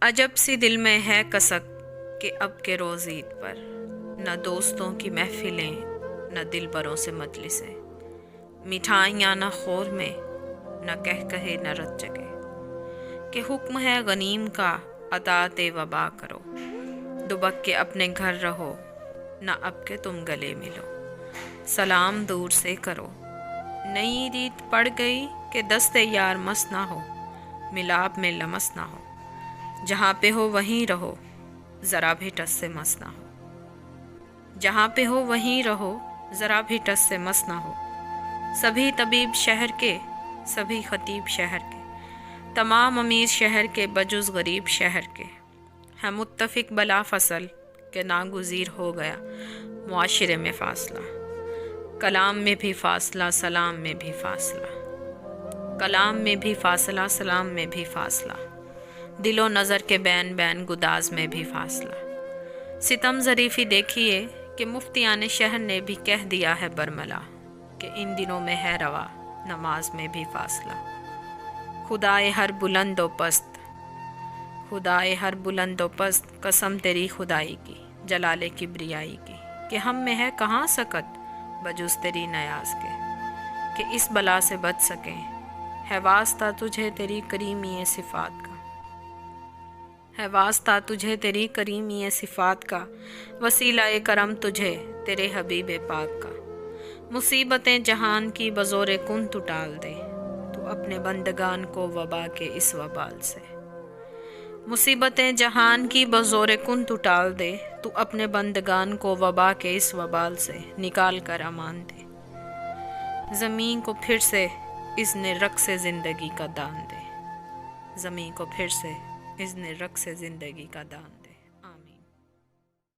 عجب سی دل میں ہے کسک کہ اب کے روز عید پر نہ دوستوں کی محفلیں نہ دل بروں سے مجلسیں، مٹھائیاں نہ خور میں نہ کہے نہ رت جگے، کہ حکم ہے غنیم کا اطاعت وبا کرو، دبک کے اپنے گھر رہو نہ اب کے تم گلے ملو، سلام دور سے کرو، نئی عید پڑ گئی کہ دست یار مس نہ ہو، ملاب میں لمس نہ ہو، جہاں پہ ہو وہیں رہو ذرا بھی ٹس سے مس نہ ہو، جہاں پہ ہو وہیں رہو ذرا بھی ٹس سے مس نہ ہو، سبھی طبیب شہر کے سبھی خطیب شہر کے تمام امیر شہر کے بجز غریب شہر کے ہیں متفق بلا فصل کہ ناگزیر ہو گیا معاشرے میں فاصلہ، کلام میں بھی فاصلہ سلام میں بھی فاصلہ، کلام میں بھی فاصلہ سلام میں بھی فاصلہ، دل و نظر کے بین بین گداز میں بھی فاصلہ، ستم ظریفی دیکھیے کہ مفتیان شہر نے بھی کہہ دیا ہے برملا کہ ان دنوں میں ہے روا نماز میں بھی فاصلہ، خدائے ہر بلند و پست خدائے ہر بلند و پست قسم تیری خدائی کی جلال کبریائی کی کہ ہم میں ہے کہاں سکت بجز تیری نیاز کے کہ اس بلا سے بچ سکیں، ہے واسطہ تجھے تیری کریمی صفات کا، ہے واسطہ تجھے تیری کریمی صفات کا، وسیلہ کرم تجھے تیرے حبیب پاک کا، مصیبتیں جہان کی بزور کن تو ٹال دے تو اپنے بندگان کو وبا کے اس وبال سے، مصیبتیں جہان کی بزور کن تو ٹال دے تو اپنے بندگان کو وبا کے اس وبال سے نکال کر امان دے، زمین کو پھر سے اذن رقص زندگی کا دان دے، زمین کو پھر سے اذن رقص زندگی کا دان دے۔